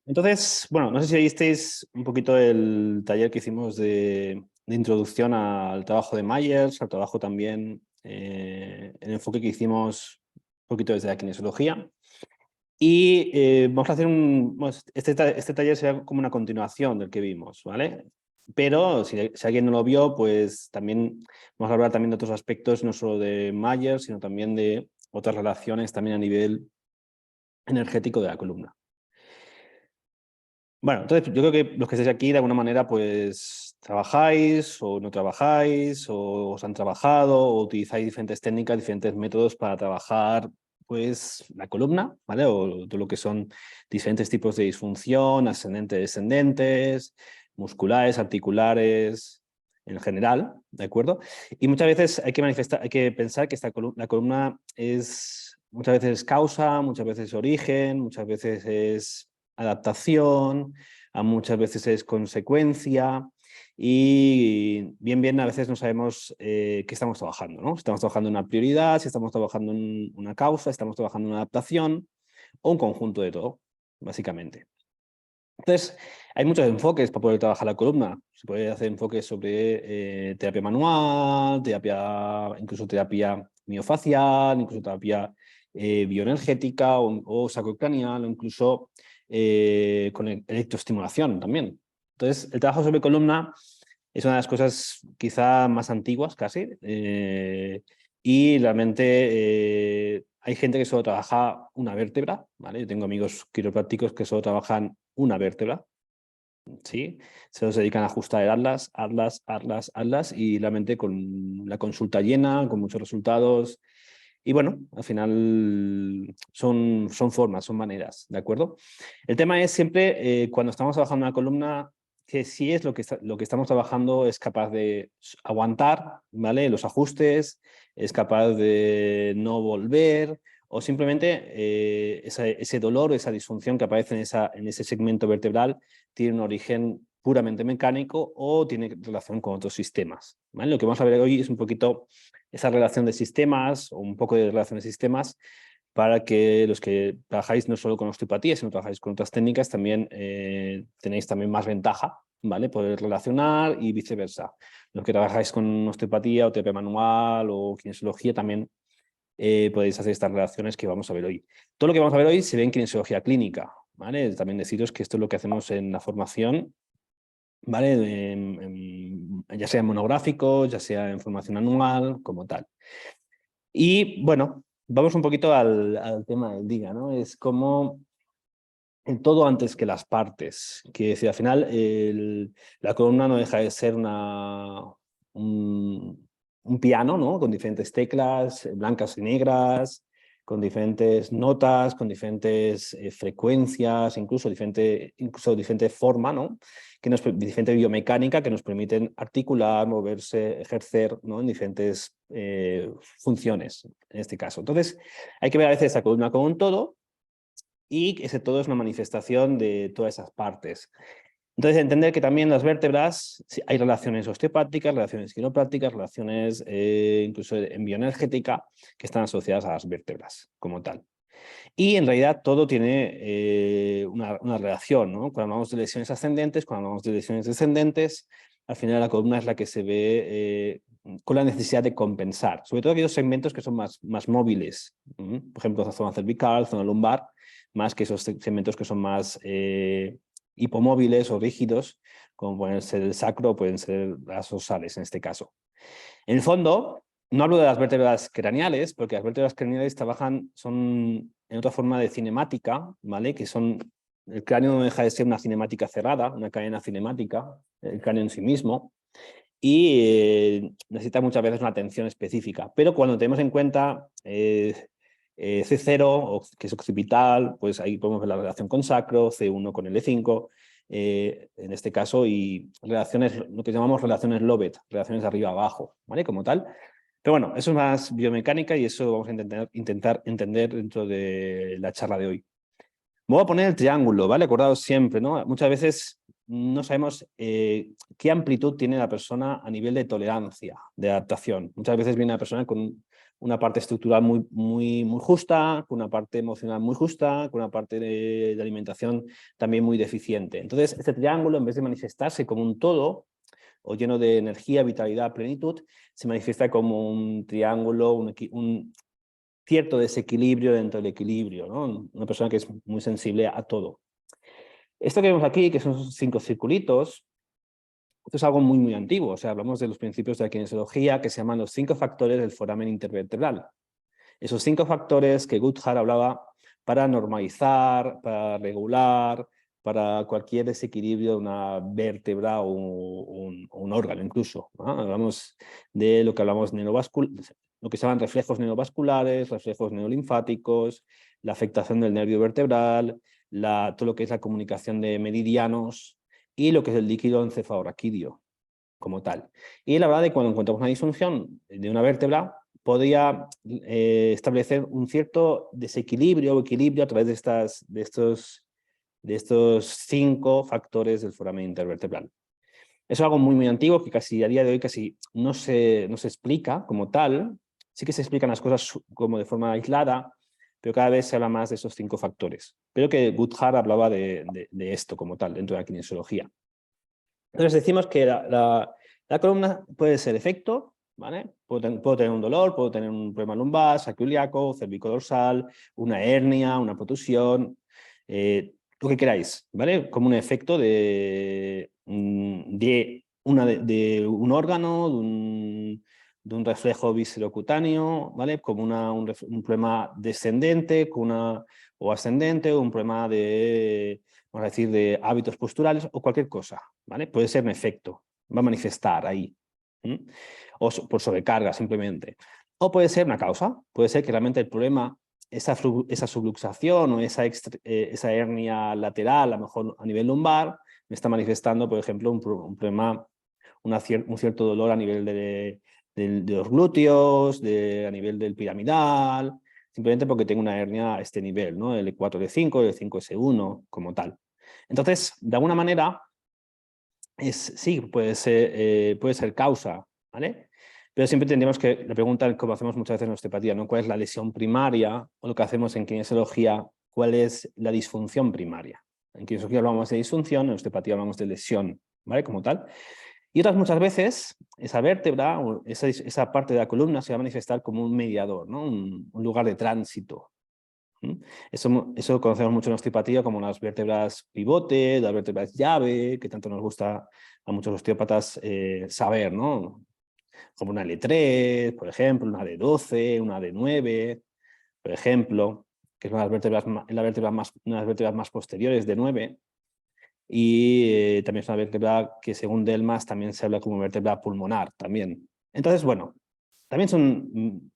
Entonces, bueno, no sé si visteis un poquito el taller que hicimos de introducción al trabajo de Myers, al trabajo también, el enfoque que hicimos un poquito desde la kinesiología. Y vamos a hacer este taller será como una continuación del que vimos, ¿vale? Pero si alguien no lo vio, pues también vamos a hablar también de otros aspectos, no solo de Myers, sino también de otras relaciones también a nivel energético de la columna. Bueno, entonces yo creo que los que estáis aquí de alguna manera pues trabajáis o no trabajáis o os han trabajado o utilizáis diferentes técnicas, diferentes métodos para trabajar pues la columna, ¿vale? O todo lo que son diferentes tipos de disfunción, ascendentes, descendentes, musculares, articulares, en general, ¿de acuerdo? Y muchas veces hay que pensar que la columna es muchas veces causa, muchas veces origen, muchas veces es adaptación, a muchas veces es consecuencia y bien a veces no sabemos qué estamos trabajando, ¿no? Si estamos trabajando en una prioridad, si estamos trabajando en una causa, si estamos trabajando en una adaptación o un conjunto de todo, básicamente. Entonces, hay muchos enfoques para poder trabajar la columna. Se puede hacer enfoques sobre terapia manual, incluso terapia miofacial, incluso terapia bioenergética o sacrocraneal, o incluso con electroestimulación también. Entonces, el trabajo sobre columna es una de las cosas quizá más antiguas casi, y realmente hay gente que solo trabaja una vértebra, ¿vale? Yo tengo amigos quiroprácticos que solo trabajan una vértebra, ¿sí? Se los dedican a ajustar el atlas, y realmente con la consulta llena, con muchos resultados. Y bueno, al final son formas, son maneras, ¿de acuerdo? El tema es siempre, cuando estamos trabajando una columna, que si es lo que estamos trabajando es capaz de aguantar, ¿vale? Los ajustes, es capaz de no volver, o simplemente ese dolor, esa disfunción que aparece en ese segmento vertebral tiene un origen puramente mecánico o tiene relación con otros sistemas, ¿vale? Lo que vamos a ver hoy es un poquito esa relación de sistemas o un poco de relación de sistemas para que los que trabajáis no solo con osteopatía, sino trabajáis con otras técnicas, también tenéis también más ventaja, ¿vale? Poder relacionar y viceversa. Los que trabajáis con osteopatía o terapia manual o kinesiología también podéis hacer estas relaciones que vamos a ver hoy. Todo lo que vamos a ver hoy se ve en kinesiología clínica, ¿vale? También deciros que esto es lo que hacemos en la formación, ¿vale? Ya sea en monográficos, ya sea en formación anual, como tal. Y bueno, vamos un poquito al tema del día, ¿no? Es como el todo antes que las partes, que decir, al final la columna no deja de ser un piano, ¿no? Con diferentes teclas blancas y negras, con diferentes notas, con diferentes frecuencias, incluso diferente forma, ¿no? Diferente biomecánica que nos permiten articular, moverse, ejercer, ¿no? En diferentes funciones, en este caso. Entonces, hay que ver a veces esta columna como un todo, y ese todo es una manifestación de todas esas partes. Entonces, entender que también las vértebras, hay relaciones osteopáticas, relaciones quiroprácticas, relaciones incluso en bioenergética, que están asociadas a las vértebras como tal. Y en realidad todo tiene una relación, ¿no? Cuando hablamos de lesiones ascendentes, cuando hablamos de lesiones descendentes, al final la columna es la que se ve con la necesidad de compensar, sobre todo aquellos segmentos que son más móviles, por ejemplo, la zona cervical, zona lumbar, más que esos segmentos que son más hipomóviles o rígidos, como pueden ser el sacro o pueden ser las dorsales en este caso. En el fondo, no hablo de las vértebras craneales, porque las vértebras craneales son en otra forma de cinemática, ¿vale? Que son, el cráneo no deja de ser una cinemática cerrada, una cadena cinemática, el cráneo en sí mismo, y necesita muchas veces una atención específica. Pero cuando tenemos en cuenta C0, que es occipital, pues ahí podemos ver la relación con sacro, C1 con L5, en este caso, y lo que llamamos relaciones Lovett, relaciones de arriba a abajo, ¿vale? Como tal. Pero bueno, eso es más biomecánica y eso vamos a intentar entender dentro de la charla de hoy. Me voy a poner el triángulo, ¿vale? Acordaos siempre, ¿no? Muchas veces no sabemos qué amplitud tiene la persona a nivel de tolerancia, de adaptación. Muchas veces viene una persona con una parte estructural muy justa, con una parte emocional muy justa, con una parte de alimentación también muy deficiente. Entonces, este triángulo, en vez de manifestarse como un todo, o lleno de energía, vitalidad, plenitud, se manifiesta como un triángulo, un cierto desequilibrio dentro del equilibrio, ¿no? Una persona que es muy sensible a todo. Esto que vemos aquí, que son 5 circulitos, esto es algo muy antiguo. O sea, hablamos de los principios de la kinesiología que se llaman los 5 factores del foramen intervertebral. Esos 5 factores que Goodhart hablaba para normalizar, para regular, para cualquier desequilibrio de una vértebra o un órgano incluso, ¿no? Hablamos de lo que hablamos lo que se llaman reflejos neurovasculares, reflejos neurolinfáticos, la afectación del nervio vertebral, todo lo que es la comunicación de meridianos y lo que es el líquido encefalorraquídeo como tal. Y la verdad de cuando encontramos una disfunción de una vértebra, podría establecer un cierto desequilibrio o equilibrio a través de estos 5 factores del foramen intervertebral. Eso es algo muy antiguo que casi a día de hoy casi no se explica como tal. Sí que se explican las cosas como de forma aislada, pero cada vez se habla más de esos 5 factores. Pero que Goodhart hablaba de esto como tal dentro de la kinesiología. Entonces decimos que la columna puede ser efecto, ¿vale? Puedo tener un dolor, puedo tener un problema lumbar, sacroiliaco, cervicodorsal, una hernia, una protusión, lo que queráis, ¿vale? Como un efecto de un órgano, de un reflejo viscerocutáneo, ¿vale? Como un problema descendente o ascendente, o un problema de, vamos a decir, de hábitos posturales o cualquier cosa, ¿vale? Puede ser un efecto, va a manifestar ahí, o por sobrecarga simplemente. O puede ser una causa, puede ser que realmente el problema, esa subluxación o esa hernia lateral, a lo mejor a nivel lumbar, me está manifestando, por ejemplo, un problema, un cierto dolor a nivel de los glúteos, a nivel del piramidal, simplemente porque tengo una hernia a este nivel, ¿no? El E4-D5, el 5S1 como tal. Entonces, de alguna manera, sí, puede ser causa, ¿vale? Pero siempre tendríamos que, la pregunta, como hacemos muchas veces en osteopatía, ¿no? ¿Cuál es la lesión primaria? O lo que hacemos en kinesiología, ¿cuál es la disfunción primaria? En kinesiología hablamos de disfunción, en osteopatía hablamos de lesión, ¿vale? Como tal. Y otras muchas veces, esa vértebra o esa parte de la columna se va a manifestar como un mediador, ¿no? Un lugar de tránsito. Eso conocemos mucho en osteopatía como las vértebras pivote, las vértebras llave, que tanto nos gusta a muchos osteópatas saber, ¿no? Como una L3, por ejemplo, una D12, una D9, por ejemplo, que es una de las vértebras más posteriores de 9. Y también es una vértebra que según Delmas también se habla como vértebra pulmonar también. Entonces, bueno, también son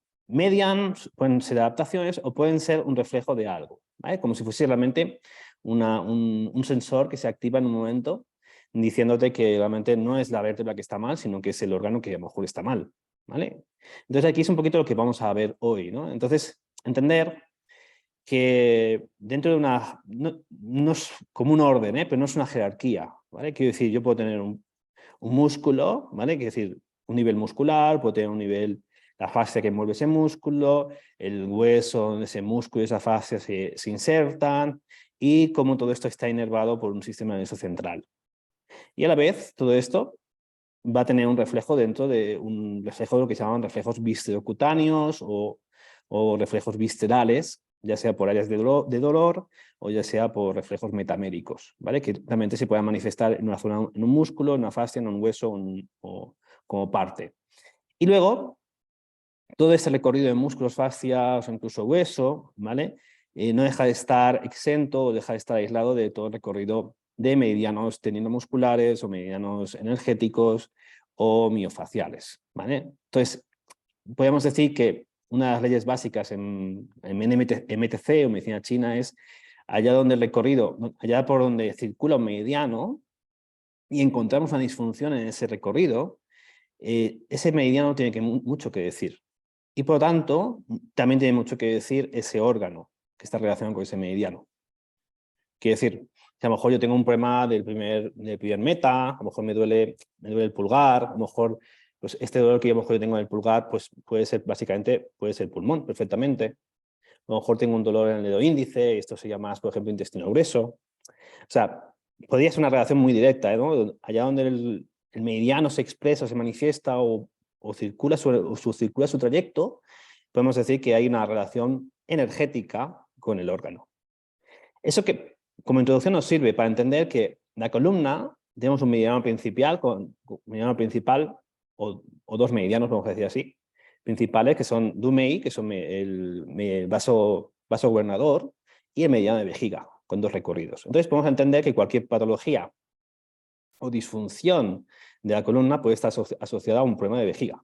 pueden ser adaptaciones o pueden ser un reflejo de algo, ¿vale? Como si fuese realmente un sensor que se activa en un momento diciéndote que realmente no es la vértebra que está mal, sino que es el órgano que a lo mejor está mal, ¿vale? Entonces aquí es un poquito lo que vamos a ver hoy, ¿no? Entonces, entender que dentro de no es como un orden, pero no es una jerarquía, ¿vale? Quiero decir, yo puedo tener un músculo, ¿vale? Quiero decir, un nivel muscular, puedo tener un nivel, la fascia que mueve ese músculo, el hueso donde ese músculo y esa fascia se insertan, y cómo todo esto está inervado por un sistema nervioso central. Y a la vez, todo esto va a tener un reflejo dentro de un reflejo de lo que se llaman reflejos viscerocutáneos o reflejos viscerales, ya sea por áreas de dolor o ya sea por reflejos metaméricos, ¿vale? Que realmente se puedan manifestar en una zona, en un músculo, en una fascia, en un hueso o como parte. Y luego, todo este recorrido de músculos, fascias o incluso hueso, ¿vale? No deja de estar exento o deja de estar aislado de todo el recorrido de meridianos tendinomusculares o meridianos energéticos o miofaciales, ¿vale? Entonces, podemos decir que una de las leyes básicas en MTC o medicina china es allá donde el recorrido, allá por donde circula un meridiano y encontramos una disfunción en ese recorrido, ese meridiano tiene mucho que decir. Y por lo tanto, también tiene mucho que decir ese órgano que está relacionado con ese meridiano. Quiere decir, que a lo mejor yo tengo un problema del primer meta, a lo mejor me duele el pulgar, a lo mejor Pues este dolor que yo a lo mejor tengo en el pulgar, pues puede ser básicamente, puede ser pulmón perfectamente. A lo mejor tengo un dolor en el dedo índice, esto se llama más, por ejemplo, intestino grueso. O sea, podría ser una relación muy directa, ¿no? Allá donde el meridiano se expresa, se manifiesta o circula circula su trayecto, podemos decir que hay una relación energética con el órgano. Eso que como introducción nos sirve para entender que la columna tenemos un meridiano principal, o dos meridianos, vamos a decir así, principales, que son Dumei, que son el vaso gobernador, y el meridiano de vejiga, con dos recorridos. Entonces podemos entender que cualquier patología o disfunción de la columna puede estar asociada a un problema de vejiga.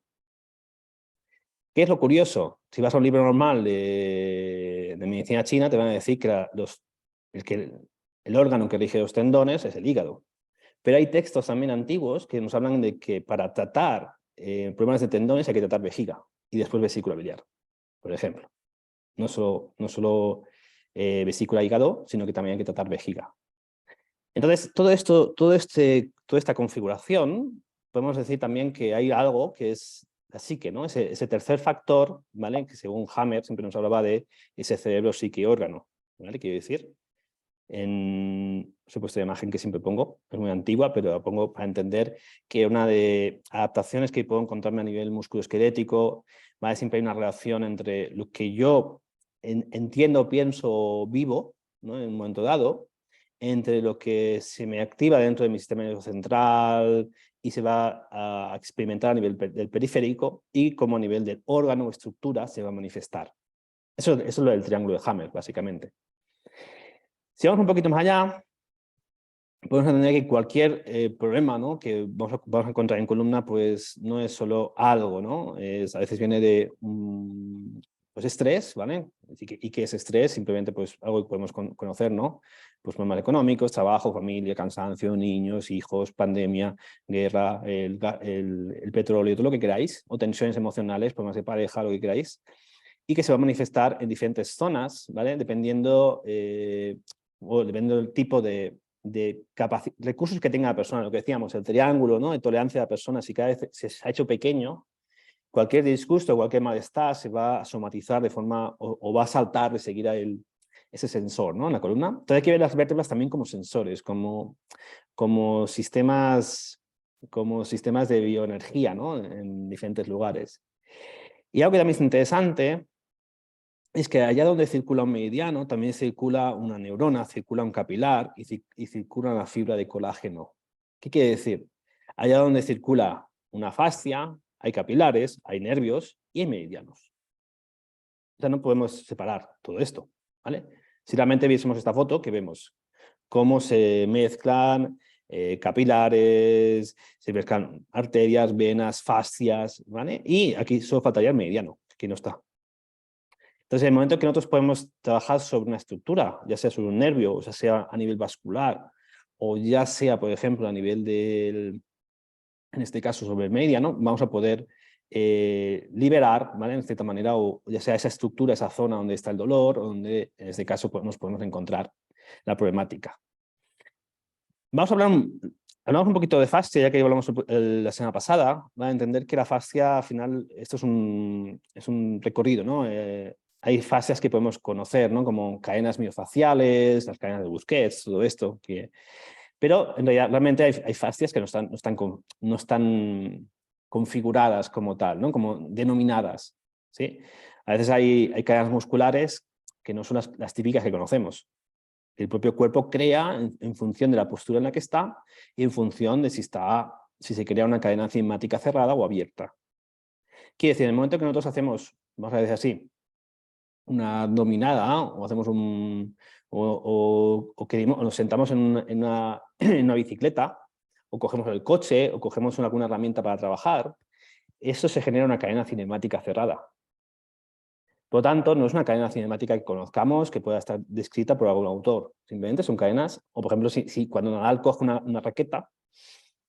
¿Qué es lo curioso? Si vas a un libro normal de medicina china, te van a decir que el órgano que rige los tendones es el hígado. Pero hay textos también antiguos que nos hablan de que para tratar problemas de tendones hay que tratar vejiga y después vesícula biliar, por ejemplo. No solo vesícula hígado, sino que también hay que tratar vejiga. Entonces, toda esta configuración, podemos decir también que hay algo que es la psique, ¿no? Ese tercer factor, ¿vale? Que según Hammer siempre nos hablaba de ese cerebro, psique y órgano, ¿vale? Quiero decir, supuesto la imagen que siempre pongo, es muy antigua, pero la pongo para entender que una de adaptaciones que puedo encontrarme a nivel musculoesquelético, ¿vale? Siempre hay una relación entre lo que yo entiendo, pienso, vivo, ¿no? En un momento dado, entre lo que se me activa dentro de mi sistema nervioso central y se va a experimentar a nivel del periférico y como a nivel del órgano o estructura se va a manifestar. Eso es lo del triángulo de Hammer, básicamente. Si vamos un poquito más allá, podemos entender que cualquier problema, ¿no? Que vamos a encontrar en columna, pues no es solo algo, ¿no? A veces viene de pues estrés, ¿vale? ¿Y qué es estrés? Simplemente pues algo que podemos conocer, ¿no? Pues problemas económicos, trabajo, familia, cansancio, niños, hijos, pandemia, guerra, el petróleo, todo lo que queráis, o tensiones emocionales, problemas de pareja, lo que queráis, y que se va a manifestar en diferentes zonas, ¿vale? Dependiendo del tipo de recursos que tenga la persona, lo que decíamos, el triángulo, ¿no? De tolerancia de la persona, si cada vez se ha hecho pequeño, cualquier disgusto, cualquier malestar se va a somatizar de forma, o va a saltar de seguir a ese sensor, ¿no? En la columna. Entonces hay que ver las vértebras también como sensores, como sistemas de bioenergía, ¿no? En diferentes lugares. Y algo que también es interesante es que allá donde circula un meridiano también circula una neurona, circula un capilar y circula una fibra de colágeno. ¿Qué quiere decir? Allá donde circula una fascia, hay capilares, hay nervios y hay meridianos. O sea, no podemos separar todo esto, ¿vale? Si realmente viésemos esta foto, que vemos cómo se mezclan capilares, se mezclan arterias, venas, fascias, ¿vale? Y aquí solo faltaría el meridiano, que no está. Entonces, en el momento que nosotros podemos trabajar sobre una estructura, ya sea sobre un nervio, o ya sea a nivel vascular, o ya sea, por ejemplo, a nivel en este caso, sobre el meridiano, vamos a poder liberar, ¿vale? En cierta manera, o ya sea esa estructura, esa zona donde está el dolor, o donde en este caso nos podemos encontrar la problemática. Vamos a hablamos un poquito de fascia, ya que hablamos la semana pasada, va a entender que la fascia, al final, esto es un recorrido, ¿no? Hay fascias que podemos conocer, ¿no? Como cadenas miofaciales, las cadenas de Busquets, todo esto. Pero en realidad, realmente hay fascias que no están configuradas como tal, ¿no? Como denominadas, ¿sí? A veces hay cadenas musculares que no son las típicas que conocemos. El propio cuerpo crea en función de la postura en la que está y en función de si se crea una cadena cinemática cerrada o abierta. Quiere decir, en el momento que nosotros hacemos, vamos a decir así, una dominada o hacemos o nos sentamos en una bicicleta o cogemos el coche o cogemos alguna herramienta para trabajar, eso se genera una cadena cinemática cerrada. Por lo tanto, no es una cadena cinemática que conozcamos, que pueda estar descrita por algún autor. Simplemente son cadenas, o por ejemplo, si cuando Nadal coge una raqueta,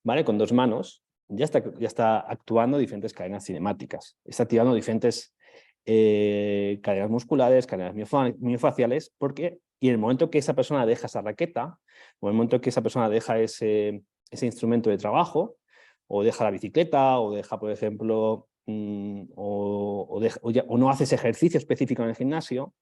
¿vale? Con dos manos, ya está actuando diferentes cadenas cinemáticas. Está activando diferentes cadenas musculares, cadenas miofaciales, y en el momento que esa persona deja esa raqueta, o en el momento que esa persona deja ese instrumento de trabajo, o deja la bicicleta, o deja, por ejemplo, o no hace ese ejercicio específico en el gimnasio,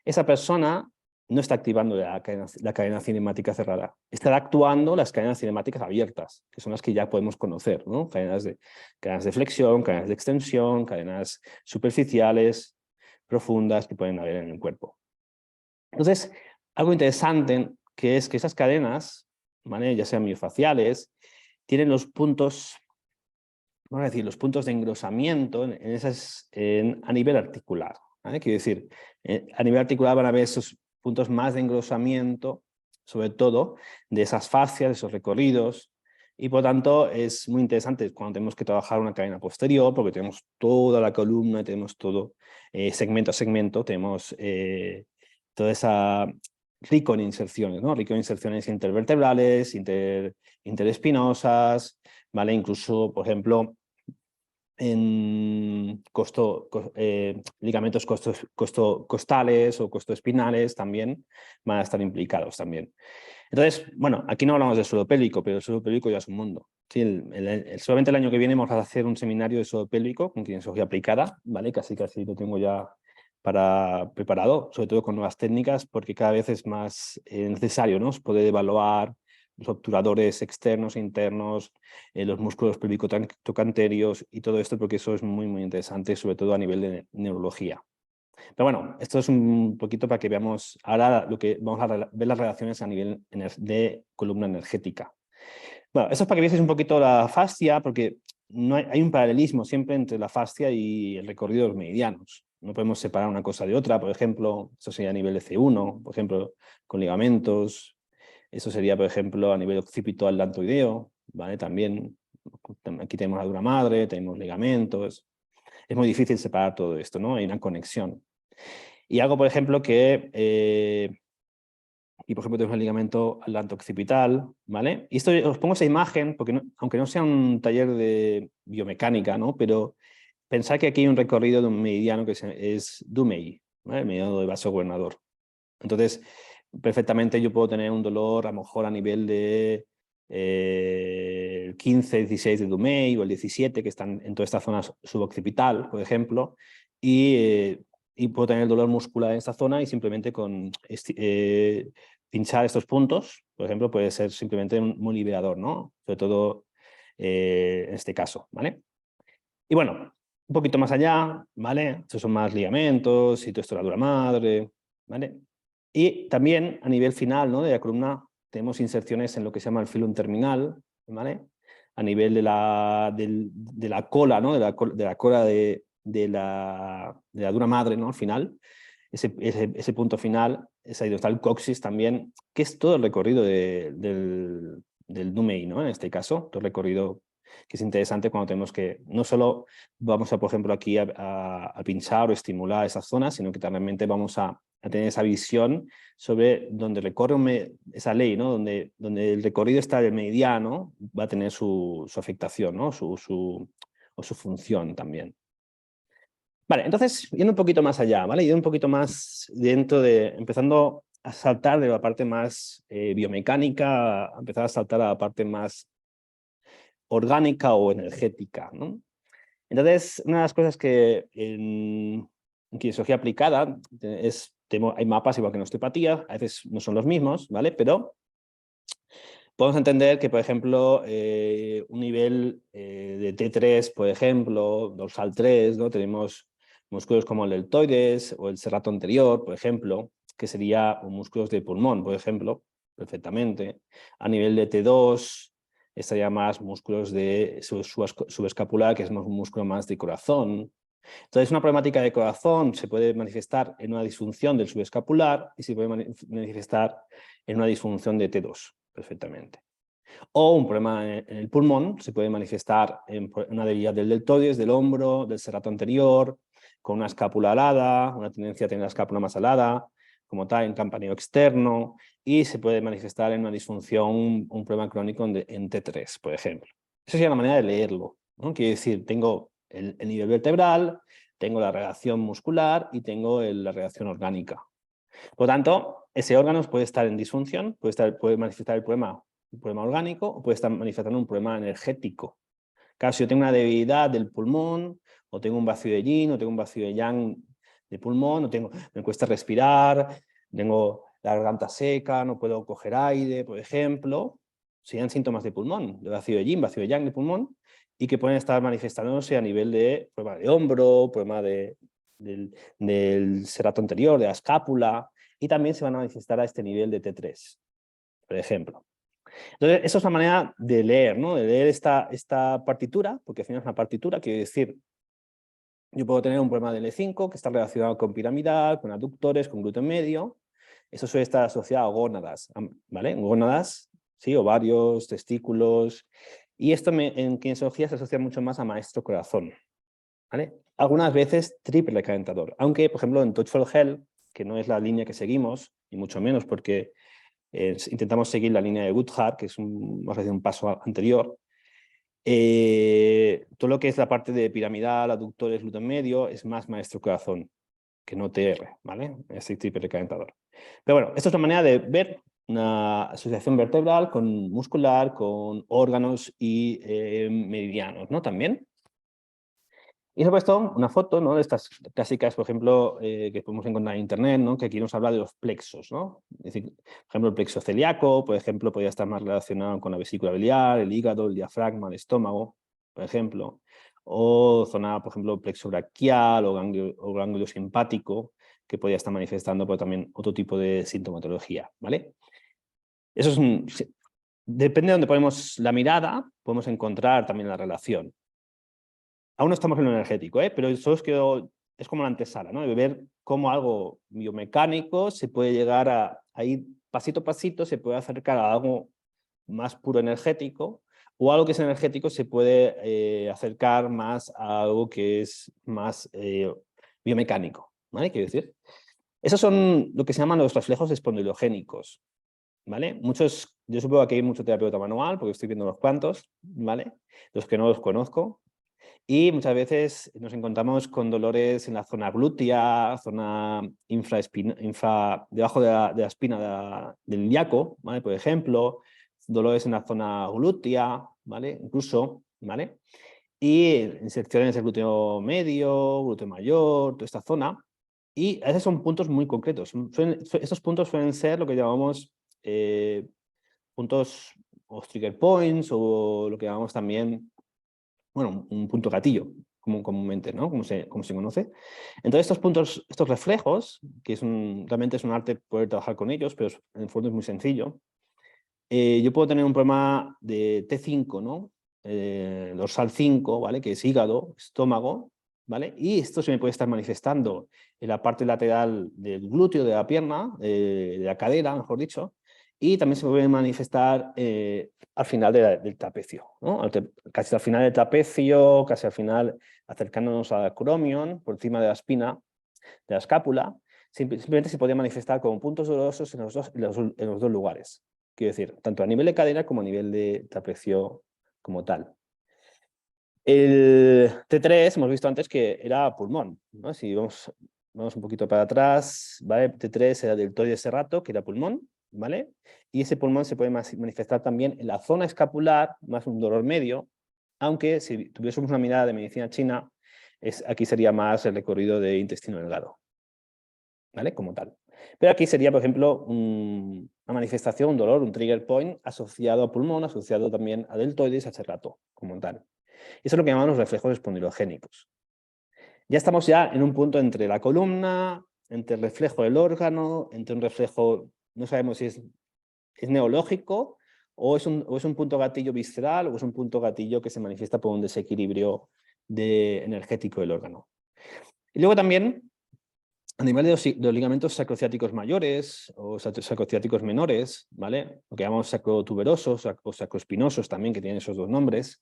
esa persona no está activando la cadena cinemática cerrada. Estará actuando las cadenas cinemáticas abiertas, que son las que ya podemos conocer, ¿no? Cadenas de flexión, cadenas de extensión, cadenas superficiales, profundas que pueden haber en el cuerpo. Entonces, algo interesante que es que esas cadenas, ¿vale?, ya sean miofaciales, tienen los puntos, vamos a decir, los puntos de engrosamiento a nivel articular, ¿vale? Quiero decir, a nivel articular van a haber esos puntos más de engrosamiento, sobre todo de esas fascias, de esos recorridos, y por tanto es muy interesante cuando tenemos que trabajar una cadena posterior, porque tenemos toda la columna, tenemos todo segmento a segmento, tenemos toda esa rico en inserciones, ¿no? Rico en inserciones intervertebrales, interespinosas, ¿vale? Incluso, por ejemplo, en ligamentos costales o costoespinales también van a estar implicados también. Entonces, bueno, aquí no hablamos del suelo pélvico, pero el suelo pélvico ya es un mundo. Sí, solamente el año que viene vamos a hacer un seminario de suelo pélvico con kinesiología aplicada, ¿vale? Casi lo tengo ya preparado, sobre todo con nuevas técnicas, porque cada vez es más necesario, ¿no? Poder evaluar los obturadores externos e internos, los músculos pélvico-trocanterios y todo esto, porque eso es muy, muy interesante, sobre todo a nivel de neurología. Pero bueno, esto es un poquito para que veamos ahora lo que vamos a ver las relaciones a nivel de columna energética. Bueno, esto es para que veáis un poquito la fascia, porque no hay un paralelismo siempre entre la fascia y el recorrido de los meridianos. No podemos separar una cosa de otra. Por ejemplo, esto sería a nivel de C1, por ejemplo, con ligamentos. Eso sería, por ejemplo, a nivel occipito atlantoideo, ¿vale? También aquí tenemos la dura madre, tenemos ligamentos. Es muy difícil separar todo esto, ¿no? Hay una conexión. Y algo, por ejemplo, que aquí, por ejemplo, tenemos el ligamento atlanto-occipital, ¿vale? Y esto os pongo esa imagen, porque aunque no sea un taller de biomecánica, ¿no? Pero pensad que aquí hay un recorrido de un meridiano que es Dumei, ¿vale? El meridiano del vaso gobernador. Entonces, perfectamente yo puedo tener un dolor a lo mejor a nivel de el 15, 16 de Dumei o el 17, que están en toda esta zona suboccipital, por ejemplo, y puedo tener dolor muscular en esta zona y simplemente con pinchar estos puntos, por ejemplo, puede ser simplemente muy liberador, ¿no? Sobre todo en este caso, ¿vale? Y bueno, un poquito más allá, ¿vale? Estos son más ligamentos y todo esto la dura madre, ¿vale? Y también a nivel final, ¿no?, de la columna tenemos inserciones en lo que se llama el filum terminal, ¿vale? A nivel de la cola, ¿no? De la cola de la dura madre, ¿no? Al final, ese punto final es ahí donde está el coxis también, que es todo el recorrido del Dumei, ¿no? En este caso, todo el recorrido que es interesante cuando tenemos que, no solo vamos a, por ejemplo, aquí a pinchar o estimular esas zonas, sino que también vamos a tener esa visión sobre donde recorre esa ley, ¿no? Donde el recorrido está del meridiano, va a tener su afectación, ¿no? O su función también. Vale, entonces, yendo un poquito más allá, ¿vale? Yendo un poquito más empezando a saltar de la parte más biomecánica, a empezar a saltar a la parte más orgánica o energética, ¿no? Entonces, una de las cosas que en kinesiología aplicada hay mapas igual que en osteopatía, a veces no son los mismos, ¿vale? Pero podemos entender que, por ejemplo, un nivel de T3, por ejemplo, dorsal 3, ¿no? Tenemos músculos como el deltoides o el serrato anterior, por ejemplo, que sería músculos de pulmón, por ejemplo, perfectamente. A nivel de T2 estaría más músculos de subescapular, que es un músculo más de corazón. Entonces, una problemática de corazón se puede manifestar en una disfunción del subescapular y se puede manifestar en una disfunción de T2, perfectamente. O un problema en el pulmón se puede manifestar en una debilidad del deltoides, del hombro, del serrato anterior, con una escápula alada, una tendencia a tener la escápula más alada, como tal, en campaneo externo, y se puede manifestar en una disfunción, un problema crónico en T3, por ejemplo. Esa sería la manera de leerlo, ¿no? Quiere decir, tengo el nivel vertebral, tengo la reacción muscular y tengo la reacción orgánica. Por lo tanto, ese órgano puede estar en disfunción, puede manifestar un problema orgánico o puede estar manifestando un problema energético. Claro, si yo tengo una debilidad del pulmón, o tengo un vacío de yin, o tengo un vacío de yang de pulmón, me cuesta respirar, tengo la garganta seca, no puedo coger aire, por ejemplo, serían síntomas de pulmón, de vacío de yin, vacío de yang de pulmón, y que pueden estar manifestándose a nivel de problema de hombro, problema del serrato anterior, de la escápula, y también se van a manifestar a este nivel de T3, por ejemplo. Entonces, eso es una manera de leer, ¿no? De leer esta partitura, porque al final es una partitura, quiere decir, yo puedo tener un problema de L5 que está relacionado con piramidal, con aductores, con glúteo medio. Eso suele estar asociado a gónadas, ¿vale? Gónadas, ¿sí? Ovarios, testículos. Y esto en kinesiología se asocia mucho más a maestro corazón, ¿vale? Algunas veces triple calentador, aunque, por ejemplo, en Touch for Health, que no es la línea que seguimos, y mucho menos porque intentamos seguir la línea de Goodhart, que es vamos a decir, un paso anterior. Todo lo que es la parte de piramidal, aductores, glúteo medio, es más maestro corazón que no TR, ¿vale? Es el triple recalentador. Pero bueno, esto es una manera de ver una asociación vertebral con muscular, con órganos y meridianos, ¿no? También. Y he puesto una foto, ¿no? De estas clásicas, por ejemplo, que podemos encontrar en internet, ¿no? Que aquí nos habla de los plexos, ¿no? Es decir, por ejemplo, el plexo celíaco, por ejemplo, podría estar más relacionado con la vesícula biliar, el hígado, el diafragma, el estómago, por ejemplo. O zona, por ejemplo, plexo braquial o ganglio simpático, que podría estar manifestando pero también otro tipo de sintomatología, ¿vale? Eso es depende de donde ponemos la mirada, podemos encontrar también la relación. Aún no estamos en lo energético, pero solo es como la antesala, ¿no? De ver cómo algo biomecánico se puede llegar a ir pasito a pasito, se puede acercar a algo más puro energético, o algo que es energético se puede acercar más a algo que es más biomecánico, ¿vale? Quiero decir. Esos son lo que se llaman los reflejos espondilogénicos, ¿vale? Muchos, yo supongo que aquí hay mucho terapeuta manual, porque estoy viendo unos cuantos, ¿vale? Los que no los conozco. Y muchas veces nos encontramos con dolores en la zona glútea, zona debajo de la espina del ilíaco, ¿vale? Por ejemplo, dolores en la zona glútea, ¿vale? Incluso, ¿vale? Y inserciones del glúteo medio, glúteo mayor, toda esta zona. Y a veces son puntos muy concretos. Estos puntos suelen ser lo que llamamos puntos o trigger points o lo que llamamos también, bueno, un punto gatillo, como comúnmente, ¿no? Como se conoce. Entonces, estos puntos, estos reflejos, que realmente es un arte poder trabajar con ellos, pero en el fondo es muy sencillo. Yo puedo tener un problema de T5, ¿no? Dorsal 5, ¿vale? Que es hígado, estómago, ¿vale? Y esto se me puede estar manifestando en la parte lateral del glúteo de la pierna, de la cadera, mejor dicho, y también se puede manifestar al final del trapecio, ¿no? Casi al final del trapecio, casi al final acercándonos al acromion, por encima de la espina, de la escápula, simplemente se podía manifestar como puntos dolorosos en los dos lugares. Quiero decir, tanto a nivel de cadera como a nivel de trapecio como tal. El T3 hemos visto antes que era pulmón, ¿no? Si vamos un poquito para atrás, ¿vale? T3 era deltoide de serrato, que era pulmón, ¿vale? Y ese pulmón se puede manifestar también en la zona escapular, más un dolor medio, aunque si tuviésemos una mirada de medicina china, aquí sería más el recorrido de intestino delgado, ¿vale? Como tal. Pero aquí sería, por ejemplo, una manifestación, un dolor, un trigger point asociado a pulmón, asociado también a deltoides, a serrato, como tal. Eso es lo que llamamos los reflejos espondilogénicos. Ya estamos en un punto entre la columna, entre el reflejo del órgano, entre un reflejo, no sabemos si es neológico o es un punto gatillo visceral o es un punto gatillo que se manifiesta por un desequilibrio energético del órgano. Y luego también, a nivel de los ligamentos sacrociáticos mayores o sacrociáticos menores, ¿vale? Lo que llamamos sacrotuberosos o sacroespinosos también, que tienen esos dos nombres,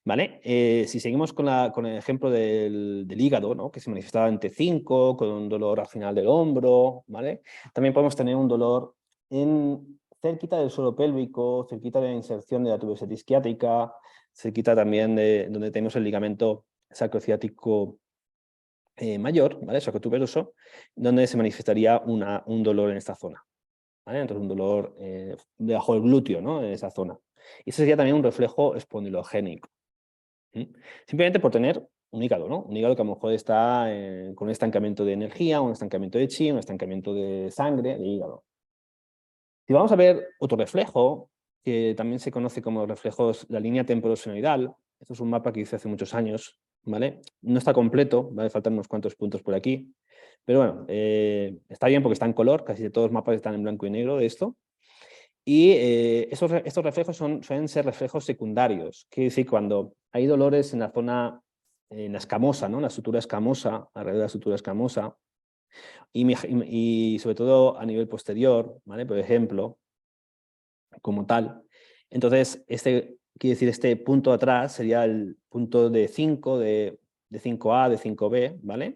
¿vale? Si seguimos con el ejemplo del hígado, ¿no? Que se manifestaba en T5, con un dolor al final del hombro, ¿vale? También podemos tener un dolor cerquita del suelo pélvico, cerquita de la inserción de la tuberosidad isquiátrica, cerquita también de donde tenemos el ligamento sacrociático mayor, ¿vale? Sacrotuberoso, donde se manifestaría un dolor en esta zona, ¿vale? Entonces un dolor debajo del glúteo, ¿no? En esa zona. Y ese sería también un reflejo espondilogénico. Simplemente por tener un hígado, ¿no? Un hígado que a lo mejor está con un estancamiento de energía, un estancamiento de chi, un estancamiento de sangre, de hígado. Si vamos a ver otro reflejo, que también se conoce como reflejos, la línea temporosenoidal. Esto es un mapa que hice hace muchos años, ¿vale? No está completo, ¿vale? Faltan unos cuantos puntos por aquí. Pero bueno, está bien porque está en color, casi todos los mapas están en blanco y negro de esto. Y estos reflejos suelen ser reflejos secundarios. Quiere decir, cuando hay dolores en la zona, en la escamosa, ¿no? La sutura escamosa, alrededor de la sutura escamosa, y sobre todo a nivel posterior, ¿vale? Por ejemplo, como tal. Entonces, quiere decir, este punto atrás sería el punto de 5, de 5A, de 5B, ¿vale?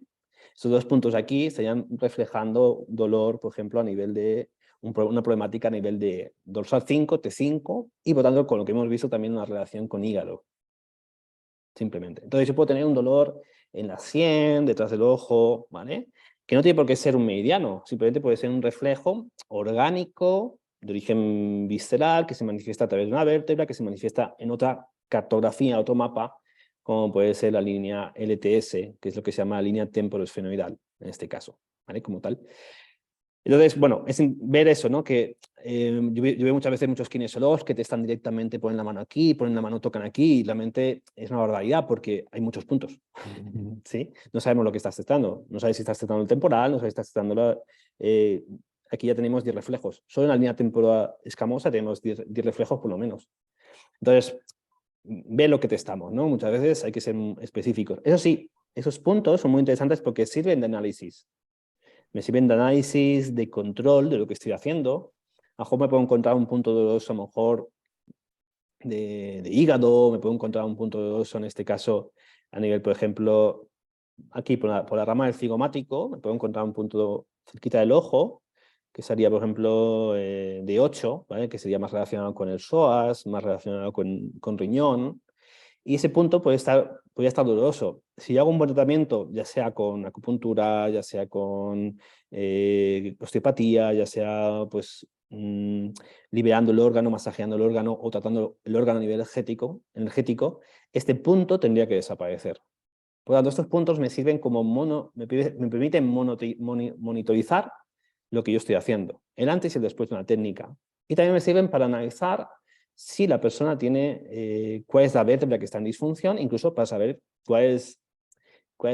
Estos dos puntos aquí estarían reflejando dolor, por ejemplo, a nivel de una problemática a nivel de dorsal 5, T5, y por tanto, con lo que hemos visto también una relación con hígado, simplemente. Entonces, yo puedo tener un dolor en la sien, detrás del ojo, ¿vale? Que no tiene por qué ser un meridiano, simplemente puede ser un reflejo orgánico de origen visceral que se manifiesta a través de una vértebra, que se manifiesta en otra cartografía, otro mapa, como puede ser la línea LTS, que es lo que se llama la línea temporosfenoidal, en este caso, ¿vale? Como tal. Entonces, bueno, es ver eso, ¿no? Que yo veo muchas veces muchos kinesiólogos que te están directamente, ponen la mano aquí, ponen la mano, tocan aquí, y realmente es una barbaridad porque hay muchos puntos, ¿sí? No sabemos lo que estás testando, no sabes si estás testando el temporal, no sabes si estás testando aquí ya tenemos 10 reflejos. Solo en la línea temporal escamosa tenemos 10 reflejos por lo menos. Entonces, ve lo que testamos, ¿no? Muchas veces hay que ser específicos. Eso sí, esos puntos son muy interesantes porque sirven de análisis. Me sirven de análisis, de control de lo que estoy haciendo. A lo mejor me puedo encontrar un punto doloroso, a lo mejor de hígado, me puedo encontrar un punto doloroso, en este caso, a nivel, por ejemplo, aquí por la rama del cigomático, me puedo encontrar un punto cerquita del ojo, que sería, por ejemplo, de 8, ¿vale? Que sería más relacionado con el psoas, más relacionado con riñón. Y ese punto podría estar doloroso. Si yo hago un buen tratamiento, ya sea con acupuntura, ya sea con osteopatía, ya sea pues, liberando el órgano, masajeando el órgano o tratando el órgano a nivel energético, este punto tendría que desaparecer. Por lo tanto, estos puntos me sirven como me permiten monitorizar lo que yo estoy haciendo, el antes y el después de una técnica. Y también me sirven para analizar si la persona tiene, cuál es la vértebra que está en disfunción, incluso para saber cuál es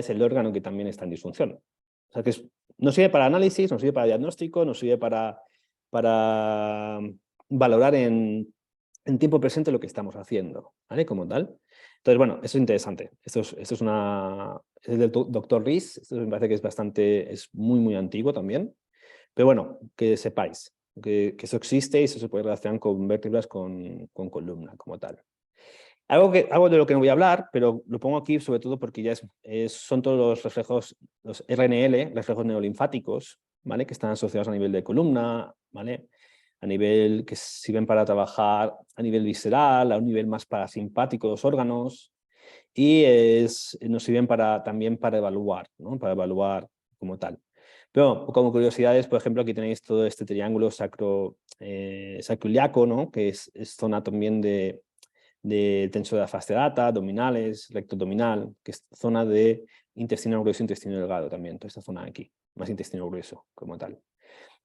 el órgano que también está en disfunción. O sea, que nos sirve para análisis, nos sirve para diagnóstico, nos sirve para valorar en tiempo presente lo que estamos haciendo, ¿vale? Como tal. Entonces, bueno, eso es interesante. Esto es del doctor Rees, esto me parece que es muy, muy antiguo también. Pero bueno, que sepáis que eso existe y eso se puede relacionar con vértebras con columna como tal. Algo de lo que no voy a hablar, pero lo pongo aquí sobre todo porque ya son todos los reflejos, los RNL, reflejos neolinfáticos, ¿vale? Que están asociados a nivel de columna, ¿vale? A nivel que sirven para trabajar a nivel visceral, a un nivel más parasimpático de los órganos, y nos sirven también para evaluar, ¿no? Para evaluar como tal. Pero como curiosidades, por ejemplo, aquí tenéis todo este triángulo sacroiliaco, ¿no? Que es zona también de tensor de la fascia lata, abdominales, recto abdominal, que es zona de intestino grueso, intestino delgado también, toda esta zona de aquí, más intestino grueso como tal.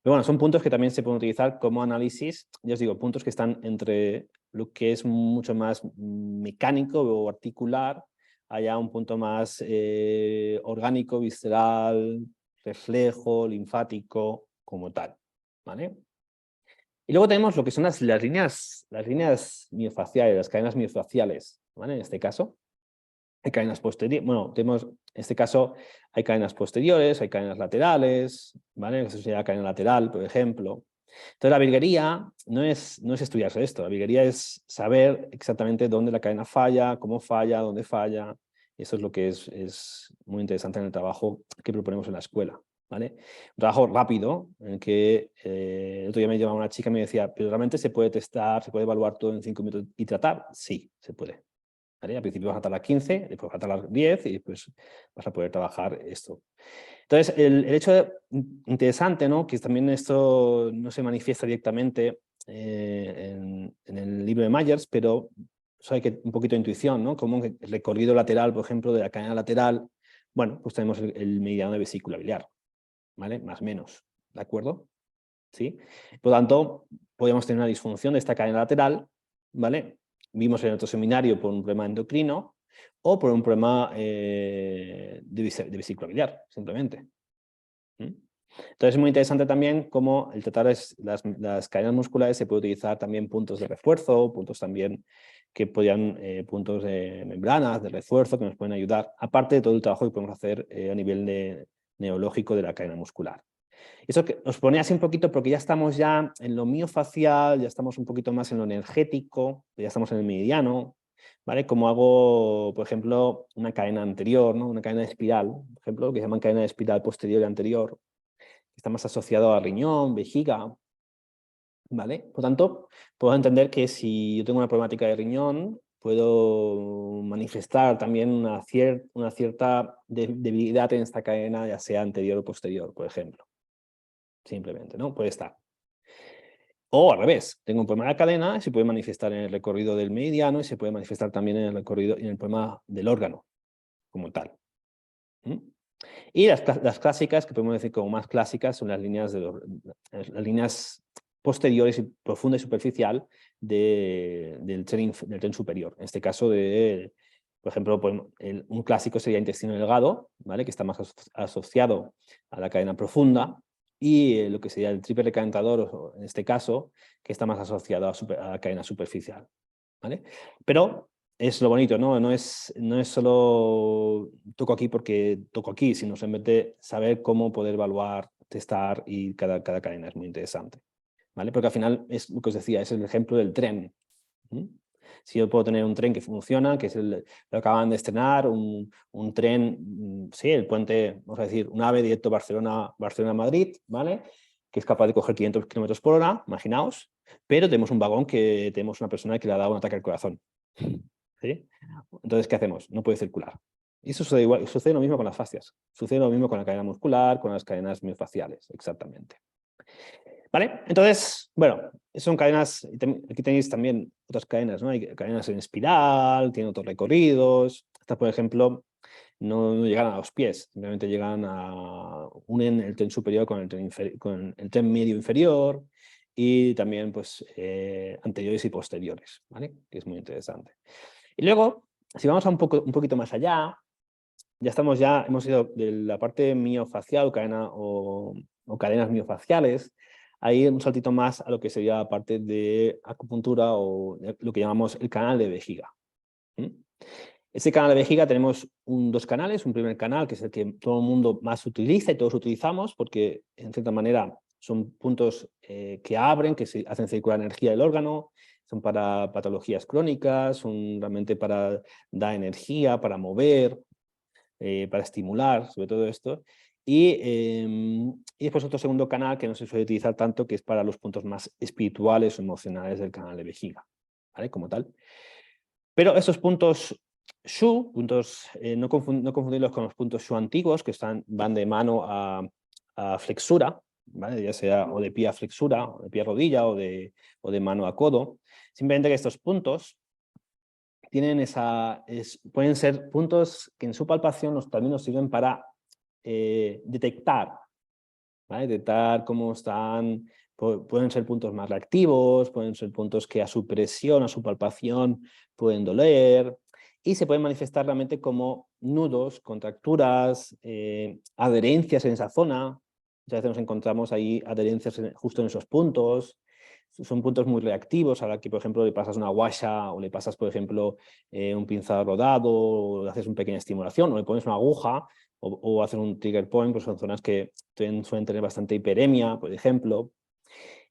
Pero bueno, son puntos que también se pueden utilizar como análisis, ya os digo, puntos que están entre lo que es mucho más mecánico o articular, allá un punto más orgánico, visceral, reflejo, linfático, como tal, ¿vale? Y luego tenemos lo que son las líneas miofaciales, las cadenas miofaciales, ¿vale? En este caso, hay cadenas posteriores, bueno, tenemos, en este caso, hay cadenas posteriores, hay cadenas laterales, ¿vale? Eso sería la cadena lateral, por ejemplo. Entonces, la virguería no es estudiarse esto, la virguería es saber exactamente dónde la cadena falla, cómo falla, dónde falla. Eso es lo que es muy interesante en el trabajo que proponemos en la escuela, ¿vale? Un trabajo rápido, en el que el otro día me llamaba una chica y me decía, pero realmente se puede testar, se puede evaluar todo en 5 minutos y tratar. Sí, se puede. ¿Vale? Al principio vas a tardar 15, después vas a tardar 10 y después vas a poder trabajar esto. Entonces, el hecho interesante, ¿no? Que también esto no se manifiesta directamente en el libro de Myers, pero hay que un poquito de intuición, ¿no? Como el recorrido lateral, por ejemplo, de la cadena lateral, bueno, pues tenemos el meridiano de vesícula biliar, ¿vale? Más o menos, ¿de acuerdo? ¿Sí? Por lo tanto, podemos tener una disfunción de esta cadena lateral, ¿vale? Vimos en otro seminario por un problema endocrino o por un problema de vesícula biliar, simplemente. ¿Mm? Entonces es muy interesante también cómo el tratar las cadenas musculares se puede utilizar también puntos de refuerzo, puntos también que podrían, puntos de membranas, de refuerzo que nos pueden ayudar, aparte de todo el trabajo que podemos hacer a nivel neurológico de la cadena muscular. Eso que os pone así un poquito porque ya estamos ya en lo miofacial, ya estamos un poquito más en lo energético, ya estamos en el meridiano, ¿vale? Como hago, por ejemplo, una cadena anterior, ¿no? Una cadena de espiral, por ejemplo, que se llama cadena de espiral posterior y anterior, que está más asociado a riñón, vejiga, ¿vale? Por tanto, puedo entender que si yo tengo una problemática de riñón, puedo manifestar también una cierta debilidad en esta cadena, ya sea anterior o posterior, por ejemplo. Simplemente, ¿no? Puede estar. O al revés, tengo un problema de la cadena, se puede manifestar en el recorrido del meridiano y se puede manifestar también en el recorrido, en el problema del órgano, como tal. ¿Mm? Y las clásicas, que podemos decir como más clásicas, son las líneas posteriores, y profunda y superficial del tren superior. En este caso, por ejemplo, un clásico sería intestino delgado, ¿vale? Que está más asociado a la cadena profunda, y lo que sería el triple recalentador, en este caso, que está más asociado a la cadena superficial, ¿vale? Pero es lo bonito, ¿no? No es solo toco aquí porque toco aquí, sino simplemente saber cómo poder evaluar, testar, y cada cadena es muy interesante, ¿vale? Porque al final es lo que os decía, es el ejemplo del tren. ¿Mm? Si yo puedo tener un tren que funciona, que es lo acaban de estrenar, un tren, sí, el puente, vamos a decir, un AVE directo Barcelona-Madrid, ¿vale? Que es capaz de coger 500 km/h, imaginaos, pero tenemos un vagón que tenemos una persona que le ha dado un ataque al corazón. ¿Sí? Entonces, ¿qué hacemos? No puede circular. Y eso sucede, igual, sucede lo mismo con las fascias, sucede lo mismo con la cadena muscular, con las cadenas miofaciales, exactamente. ¿Vale? Entonces, bueno, son cadenas, aquí tenéis también otras cadenas, ¿no? Hay cadenas en espiral, tienen otros recorridos. Estas, por ejemplo, no llegan a los pies, simplemente unen el tren superior con el tren medio inferior, y también pues anteriores y posteriores, ¿vale? Que es muy interesante. Y luego, si vamos un poquito más allá, hemos ido de la parte miofacial o cadenas miofaciales, ahí un saltito más a lo que sería la parte de acupuntura o lo que llamamos el canal de vejiga. ¿Mm? Ese canal de vejiga tenemos dos canales, un primer canal que es el que todo el mundo más utiliza y todos utilizamos porque en cierta manera son puntos que abren, que hacen circular energía del órgano, son para patologías crónicas, son realmente para dar energía, para mover, para estimular sobre todo esto. Y después otro segundo canal que no se suele utilizar tanto, que es para los puntos más espirituales o emocionales del canal de vejiga, ¿vale? Como tal. Pero esos puntos Shu, no confundirlos con los puntos Shu antiguos, que van de mano a flexura, ¿vale? Ya sea o de pie a flexura, o de pie a rodilla, o de mano a codo. Simplemente que estos puntos pueden ser puntos que en su palpación también nos sirven para detectar, ¿vale? Detectar cómo están. Pueden ser puntos más reactivos, pueden ser puntos que a su presión, a su palpación, pueden doler, y se pueden manifestar realmente como nudos, contracturas, adherencias en esa zona. Muchas veces nos encontramos ahí adherencias justo en esos puntos. Son puntos muy reactivos, a la que, por ejemplo, le pasas una guasha o le pasas, por ejemplo, un pinzado rodado, o le haces una pequeña estimulación, o le pones una aguja, o hacer un trigger point, pues son zonas que suelen tener bastante hiperemia, por ejemplo,